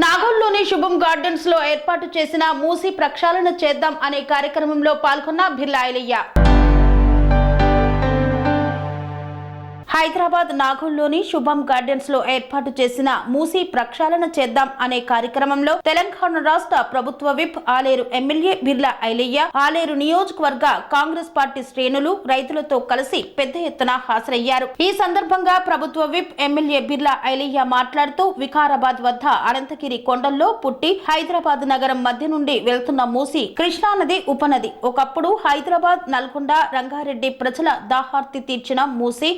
నాగోల్లోని శుభం గార్డెన్స్ లో ఏర్పాటు చేసిన మూసి ప్రక్షాళన చేద్దాం అనే కార్యక్రమంలో పాల్గొన్న బిర్లా ఐలయ్య. హైదరాబాద్ నాగోల్లోని శుభం గార్డెన్స్ లో ఏర్పాటు చేసిన మూసి ప్రక్షాళన చేద్దాం అనే కార్యక్రమంలో తెలంగాణ రాష్ట్ర ప్రభుత్వ విప్ ఆలేరు ఎమ్మెల్యే బిర్లా ఐలయ్య, ఆలేరు నియోజకవర్గ కాంగ్రెస్ పార్టీ శ్రేణులు రైతులతో కలిసి పెద్ద ఎత్తున హాజరయ్యారు. ఈ సందర్భంగా ప్రభుత్వ విప్ ఎమ్మెల్యే బిర్లా ఐలయ్య మాట్లాడుతూ వికారాబాద్ వద్ద అనంతగిరి కొండల్లో పుట్టి హైదరాబాద్ నగరం మధ్య నుండి వెళ్తున్న మూసి కృష్ణానది ఉపనది. ఒకప్పుడు హైదరాబాద్, నల్గొండ, రంగారెడ్డి ప్రజల దాహార్తి తీర్చిన మూసి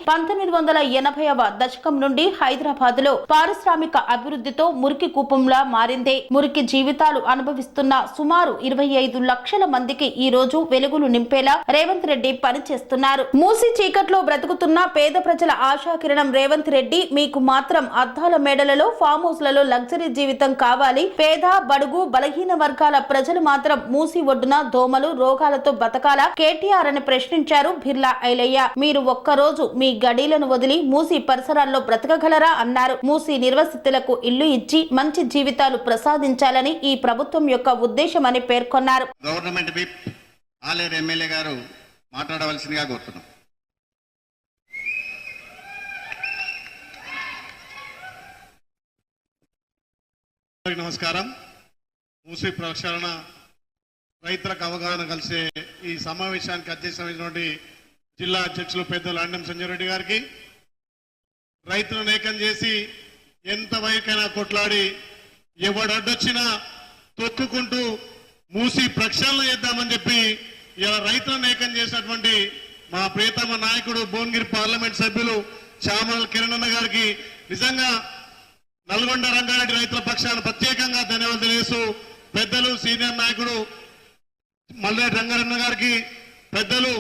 1980వ దశకం నుండి హైదరాబాద్ లో పారిశ్రామిక అభివృద్ధితో మురికి కూపంలా మారిందే. మురికి జీవితాలు అనుభవిస్తున్న సుమారు 25 లక్షల మందికి ఈ రోజు వెలుగులు నింపేలా రేవంత్ రెడ్డి పనిచేస్తున్నారు. మూసి చీకట్లో బ్రతుకుతున్న పేద ప్రజల ఆశాకిరణం రేవంత్ రెడ్డి. మీకు మాత్రం అద్దాల మేడలలో, ఫామ్ హౌస్లలో లగ్జరీ జీవితం కావాలి. పేద, బడుగు, బలహీన వర్గాల ప్రజలు మాత్రం మూసి ఒడ్డున దోమలు, రోగాలతో బతకాలా కేటీఆర్ అని ప్రశ్నించారు బిర్లా ఐలయ్య. మీరు ఒక్కరోజు మీ గడీలను వదిలి మూసి పరిసరాల్లో బ్రతకగలరా అన్నారు. మూసి నిర్వసితులకు ఇల్లు ఇచ్చి మంచి జీవితాలు ప్రసాదించాలని ఈ ప్రభుత్వం యొక్క ఉద్దేశమని పేర్కొన్నారు. గవర్నమెంట్ విప్ ఆలేరు ఎమ్మెల్యే గారు మాట్లాడవలసిందిగా కోరుతున్నాం. నమస్కారం. మూసి ప్రక్షాళన రైతులకు అవగాహన కలిసే ఈ సమావేశానికి అధ్యక్షమైనటువంటి జిల్లా అధ్యక్షులు పెద్దలు అండం సంజయ్ రెడ్డి గారికి, రైతులను ఏకం చేసి ఎంత వైకైనా కొట్లాడి ఎవడడ్డొచ్చినా తొక్కుకుంటూ మూసి ప్రక్షాళన చేద్దామని చెప్పి ఇలా రైతులను ఏకం చేసినటువంటి మా ప్రియతమ నాయకుడు భువనగిరి పార్లమెంట్ సభ్యులు చామల కిరణ్ అన్న గారికి నిజంగా నల్గొండ, రంగారెడ్డి రైతుల పక్షాన ప్రత్యేకంగా ధన్యవాదాలు తెలియజేస్తూ, పెద్దలు సీనియర్ నాయకుడు మల్రెడ్డి రంగారన్న గారికి, పెద్దలు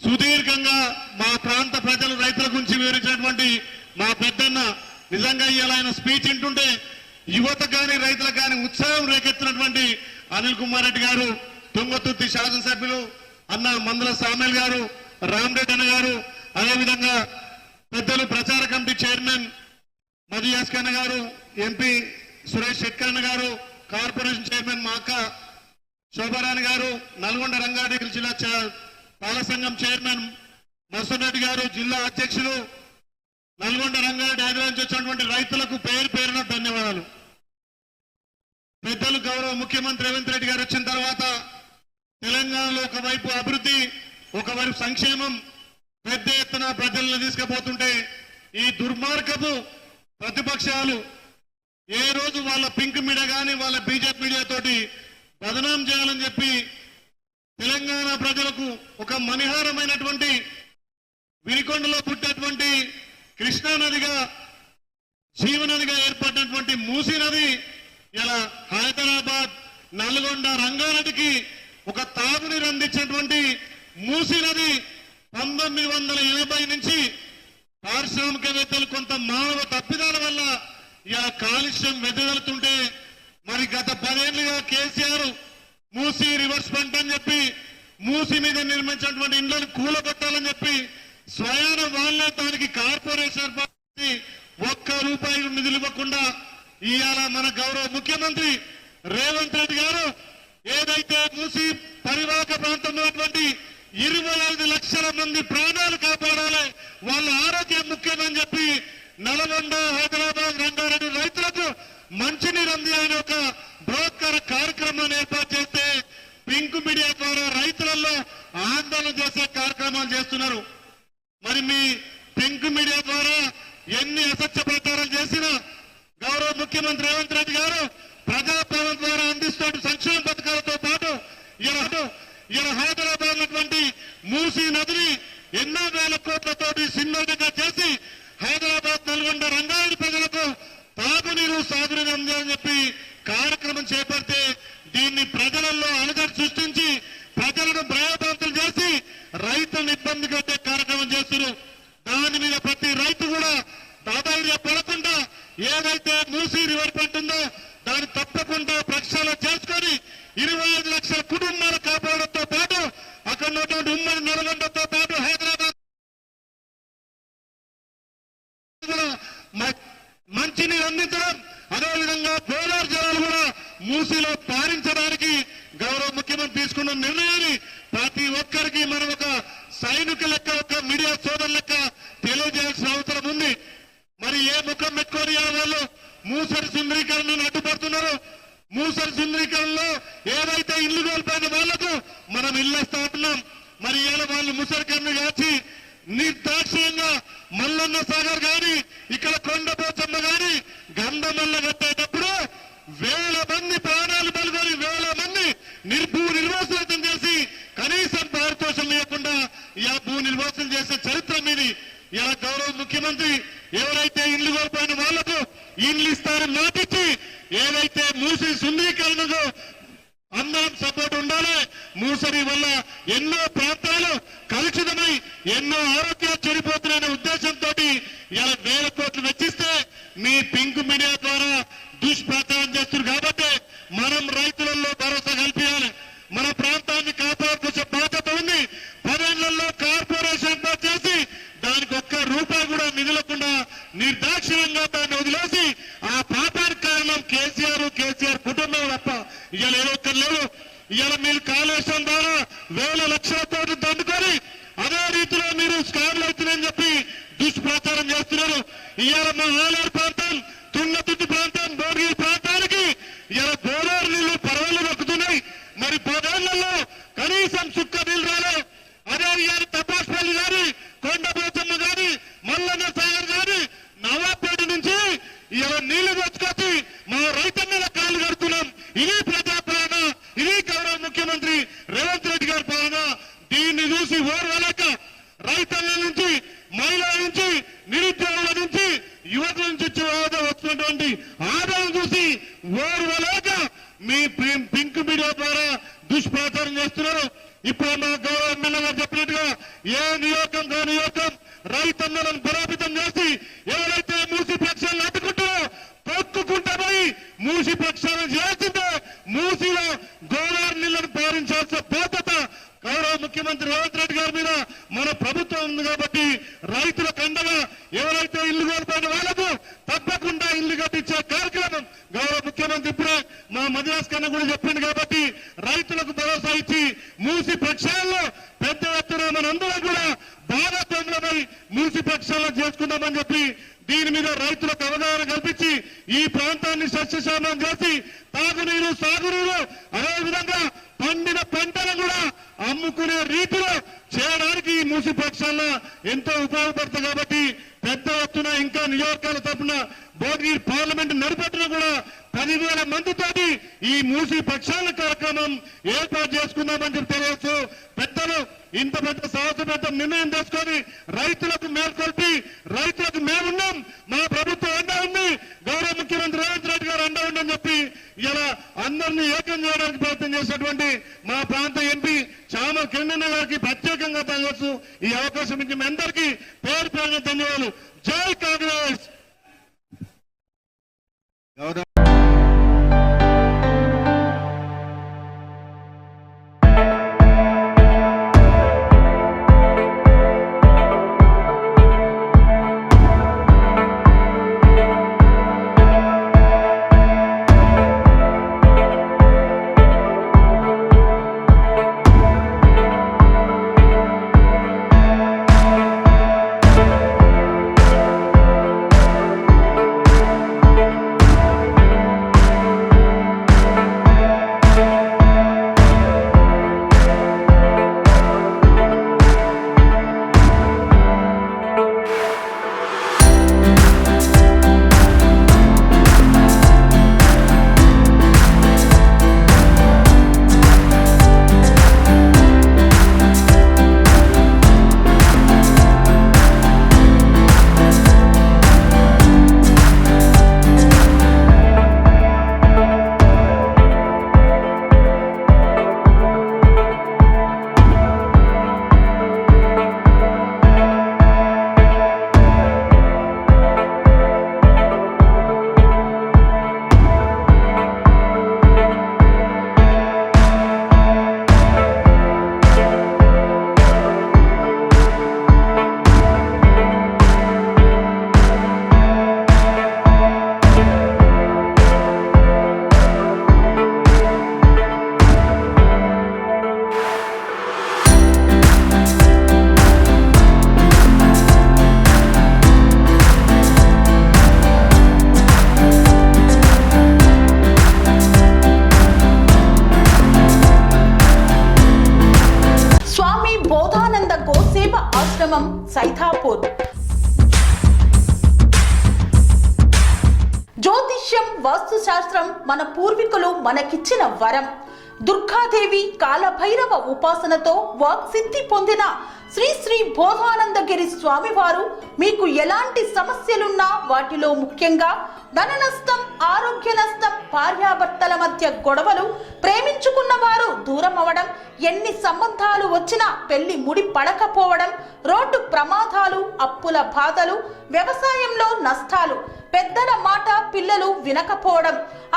సుదీర్ఘంగా మా ప్రాంత ప్రజలు రైతుల గురించి వివరించినటువంటి మా పెద్దన్న, నిజంగా ఇవాళ ఆయన స్పీచ్ వింటుంటే యువత కానీ రైతులకు కానీ ఉత్సాహం రేకెత్తినటువంటి అనిల్ కుమార్ రెడ్డి గారు, తుంగతుర్తి శాసనసభ్యులు అన్న మందుల సామేల్ గారు, రామరెడ్డి అన్న గారు, అదేవిధంగా పెద్దలు ప్రచార కమిటీ చైర్మన్ మధు యాస్కన్న గారు, ఎంపీ సురేష్ శెట్కన్న గారు, కార్పొరేషన్ చైర్మన్ మా అక్క శోభారాణి గారు, నల్గొండ రంగారెడ్డి జిల్లా పాల సంఘం చైర్మన్ మసూర్ రెడ్డి గారు, జిల్లా అధ్యక్షులు నల్గొండ, రంగారెడ్డి, హైదరాబాద్ నుంచి వచ్చినటువంటి రైతులకు పేరు పేరున ధన్యవాదాలు. పెద్దలు గౌరవ ముఖ్యమంత్రి రేవంత్ రెడ్డి గారు వచ్చిన తర్వాత తెలంగాణలో ఒకవైపు అభివృద్ధి, ఒకవైపు సంక్షేమం పెద్ద ఎత్తున ప్రజలను తీసుకుపోతుంటే ఈ దుర్మార్గపు ప్రతిపక్షాలు ఏ రోజు వాళ్ళ పింక్ మీడియా కానీ వాళ్ళ బీజేపీ మీడియా తోటి బదనాం చేయాలని చెప్పి తెలంగాణ ప్రజలకు ఒక మణిహారమైనటువంటి వినికొండలో పుట్టినటువంటి కృష్ణానదిగా, జీవనదిగా ఏర్పడినటువంటి మూసీ నది ఇలా హైదరాబాద్, నల్గొండ, రంగారెడ్డికి ఒక తాగునీరు అందించినటువంటి మూసీ నది 1980 నుంచి పారిశ్రామికవేత్తలు కొంత మానవ తప్పిదాల వల్ల ఇలా కాలుష్యం వెదజల్లుతుంటే, మరి గత 10 ఏళ్లుగా కేసీఆర్ మూసీ రివర్స్ పంట అని చెప్పి మూసీ మీద నిర్మించినటువంటి ఇండ్లను కూలగొట్టాలని చెప్పి స్వయాన వాళ్ళే దానికి కార్పొరేషన్ ఒక్క రూపాయి నిధులు ఇవ్వకుండా ఇవాళ మన గౌరవ ముఖ్యమంత్రి రేవంత్ రెడ్డి గారు ఏదైతే మూసీ పరివాహక ప్రాంతంలో 25 లక్షల మంది ప్రాణాలు కాపాడాలి, వాళ్ళ ఆరోగ్యం ముఖ్యమని చెప్పి నల్గొండ, హైదరాబాద్, రంగారెడ్డి రైతులకు మంచినీరు అందించే ఒక బృహత్కర కార్యక్రమాన్ని ఏర్పాటు చేస్తే పింక్ మీడియా ద్వారా రైతులలో ఆందోళన చేసే కార్యక్రమాలు చేస్తున్నారు. మరి మీ పింక్ మీడియా ద్వారా ఎన్ని అసత్య ప్రచారాలు చేసినా గౌరవ ముఖ్యమంత్రి రేవంత్ రెడ్డి గారు ప్రజాపాలన ద్వారా అందిస్తున్న సంక్షేమ పథకాలతో పాటు ఇలా హైదరాబాద్ ఉన్నటువంటి మూసీ నదిని ఎన్నో వేల కోట్లతోటి సిన్నోగా చేసి హైదరాబాద్, నల్గొండ, రంగారెడ్డి ప్రజలకు తాగునీరు, సాగునీరు అందాలని చెప్పి కార్యక్రమం చేపడితే దీన్ని ప్రజలలో అలజడి సృష్టించి ప్రజలను భయభ్రాంతులు చేసి రైతులను ఇబ్బంది పెట్టే కార్యక్రమం చేస్తున్నారు. దాని మీద ప్రతి రైతు కూడా దాదాపు పడకుండా ఏదైతే మూసీ రివర్ ఉంటుందో దాన్ని తప్పకుండా ప్రక్షాళన చేసుకొని 25 లక్షల కుటుంబాలు కాపాడడంతో పాటు అక్కడ ఉన్నటువంటి ఉమ్మడి నల్గొండతో పాటు హైదరాబాద్ మంచినీరు అందించడం, అదే అదేవిధంగా గోదావరి జలాలు కూడా మూసీలో పారించడానికి గౌరవ ముఖ్యమంత్రి తీసుకున్న నిర్ణయాన్ని ప్రతి ఒక్కరికి మనం ఒక సైనిక లెక్క, ఒక మీడియా సోదరు లెక్క తెలియజేయాల్సిన అవసరం ఉంది. మరి ఏ ముఖం పెట్టుకొని వాళ్ళు మూసరి సుందరీకరణను అడ్డుపడుతున్నారు? మూసరి సుందరీకరణలో ఏదైతే ఇల్లు కోల్పోయిన వాళ్లకు మనం ఇల్లు ఇస్తా ఉంటున్నాం. మరి ఇలా వాళ్ళు ముసరికన్ను కాచి నిర్దాక్ష్యంగా మల్లన్న సాగర్ గాని, ఇక్కడ కొండపోచమ్మ గాని గంధమల్ల కట్టేటప్పుడు వేల మంది ప్రాణాలు బలిగొని వేల మంది భూ నిర్వాసితం చేసి కనీసం పారితోషం ఇవ్వకుండా ఇలా భూ నిర్వాసనం చేసే చరిత్ర మీది. ఇలా గౌరవ ముఖ్యమంత్రి ఎవరైతే ఇల్లు కోల్పోయిన వాళ్లకు ఇల్లు ఇస్తారని మాటిచ్చి ఏదైతే మూసి సుందరీకరణకు అందరం సపోర్ట్ ఉండాలి. మూసరి వల్ల ఎన్నో ప్రాంతాలు కలుషితమై ఎన్నో ఆరోగ్యాలు చెడిపోతున్నాయనే ఉద్దేశంతో ఇలా వేల కోట్లు వెచ్చిస్తే మీ పింక్ మీడియా ద్వారా దుష్ప్రచారం చేస్తున్నారు. కాబట్టి మనం రైతులలో భరోసా కల్పించాలి. మన ప్రాంతాన్ని కాపాడుకునే బాధ్యత ఉంది. 10 ఏళ్లలో కార్పొరేషన్ చేసి దానికి ఒక్క రూపాయి కూడా మిగలకుండా నిర్దాక్షిణ్యంగా దాన్ని వదిలేసి ఆ పాపానికి కారణం కేసీఆర్ కుటుంబం తప్ప ఇవాళ ఏదొక్కరు లేవు. ఇవాళ మీరు కాళేశ్వరం ద్వారా వేల లక్షల కోట్లు దండుకొని అదే రీతిలో మీరు స్కామ్లు అవుతున్నాయని చెప్పి దుష్ప్రచారం చేస్తున్నారు. ఇవాళ మా ఆలేరు ప్రాంతం, తుంగతుర్తి ప్రాంతం, భోగిరి ప్రాంతానికి ఇలా గోదావరి నీళ్లు పరవళ్ళు దొక్కుతున్నాయి. మరి 10 ఏళ్లలో కనీసం సుక్క నీళ్ళు రాలేదు. అదే ఇవాళ తపాస్పల్లి గాని, కొండపోచమ్మ గాని, మల్లన్న సాగర్ గాని, నవాపేట నుంచి ఇలా నీళ్లు తెచ్చుకొచ్చి మా రైతన్నల కాళ్ళు కడుతున్నాం. ఇది ప్రజాపాలన, ఇది గౌరవ ముఖ్యమంత్రి రేవంత్ రెడ్డి గారి పాలన. దీన్ని చూసి ఓర్వలేక రైతన్న నుంచి, మహిళల నుంచి, నిరుద్యోగుల నుంచి, యువకుల నుంచి వస్తున్నటువంటి ఆదాయం చూసి ఓర్వలేక మీ పింక్ మీడియా ద్వారా దుష్ప్రచారం చేస్తున్నారు. ఇప్పుడు మా గౌరవ ఎమ్మెల్యే గారు చెప్పినట్టుగా ఏ నియోజకం రైతన్నలను బలోపేతం చేసి ఎవరైతే మూసి పక్షాలను అడ్డుకుంటారో తొక్కుకుంటా పోయి మూసి పక్షాలను చేసిందో మూసిలో గోదావరి నీళ్లను పారించాల్సిన బాధ్యత గౌరవ ముఖ్యమంత్రి రేవంత్ రెడ్డి గారి మీద మన ప్రభుత్వం ఉంది. కాబట్టి రైతుల కండగా ఎవరైతే ఇల్లు కోల్పోయిన వాళ్లకు తప్పకుండా ఇల్లు కట్టించే కార్యక్రమం గౌరవ ముఖ్యమంత్రి ఇప్పుడే మా మద్రాస్ కన్నా కూడా చెప్పింది. కాబట్టి రైతులకు భరోసా ఇచ్చి మూసి పక్షాల్లో పెద్ద ఎత్తున మనందరం కూడా భాగస్వాములమై మూసి పక్షాలను చేసుకుందామని చెప్పి దీని మీద రైతులకు అవగాహన కల్పించి ఈ ప్రాంతాన్ని సస్యశ్యామలం చేసి తాగునీరు, సాగునీరు, అదేవిధంగా పండిన పంటను కూడా అమ్ముకునే రీతిలో చేయడానికి ఈ మూసి పక్షాల్లో ఎంతో ఉపయోగపడుతుంది. కాబట్టి పెద్ద ఎత్తున ఇంకా నియోజకాల తరఫున భోగిరి పార్లమెంట్ నడిపెట్టిన కూడా 10,000 మందితోటి ఈ మూసి పక్షాల కార్యక్రమం ఏర్పాటు చేసుకుందామని చెప్పి తెలియచ్చు. పెద్దలు ఇంత పెద్ద సాహసపెద్ద నిర్ణయం తీసుకొని రైతులకు మేల్కొల్పి రైతులకు మేమున్నాం, మా ప్రభుత్వం అండా ఉంది, గౌరవ ముఖ్యమంత్రి రేవంత్ రెడ్డి గారు అండా ఉందని చెప్పి ఇలా అందరినీ ఏకం చేయడానికి ప్రయత్నం చేసినటువంటి మా ప్రాంత ఎంపీ చామ కిరణ్ గారికి ప్రత్యేకంగా తెలియచ్చు. ఈ అవకాశం ఇచ్చి మీ అందరికీ పేరు పేరున ధన్యవాదాలు. జై కాంగ్రెస్. గౌరవ జ్యోతిష్యం, వాస్తుశాస్త్రం మన పూర్వీకులు మనకిచ్చిన వరం. దుర్గాదేవి, కాలభైరవ ఉపాసనతో వాక్సిద్ధి పొందిన శ్రీ శ్రీ బోధానందగిరి స్వామివారు మీకు ఎలాంటి సమస్యలున్నా, వాటిలో ముఖ్యంగా ధన నష్టం, ఆరోగ్య నష్టం, భార్యాభర్తల మధ్య గొడవలు, ప్రేమించుకున్న వారు దూరం అవడం, ఎన్ని సంబంధాలు వచ్చినా పెళ్లి ముడి పడకపోవడం, రోడ్డు ప్రమాదాలు, అప్పుల బాధలు, వ్యవసాయంలో నష్టాలు, పెద్దల మాట పిల్లలు వినకపోవడం,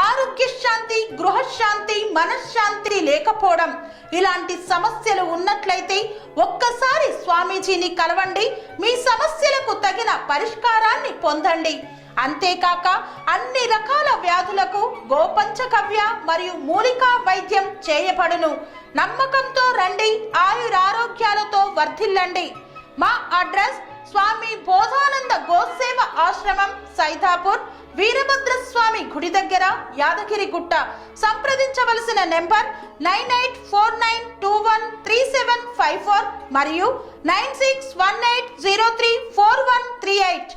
ఆరోగ్య శాంతి, గృహశాంతి, మనశ్శాంతి లేకపోవడం, ఇలాంటి సమస్యలు ఉన్నట్లయితే ఒక్కసారి స్వామీజీని కలవండి. మీ సమస్యలకు తగిన పరిష్కారాన్ని పొందండి. అంతేకాక అన్ని రకాల వ్యాధులకు గోపంచకవ్య మరియు మూలికా వైద్యం చేయబడును. నమ్మకంతో రండి, ఆయురారోగ్యాలతో వర్ధిల్లండి. మా అడ్రస్ స్వామి బోధానంద గోసేవ ఆశ్రమం, సైదాపూర్, వీరభద్రస్వామి గుడి దగ్గర, యాదగిరిగుట్ట. సంప్రదించవలసిన నెంబర్ 9849213754 మరియు 9618034138.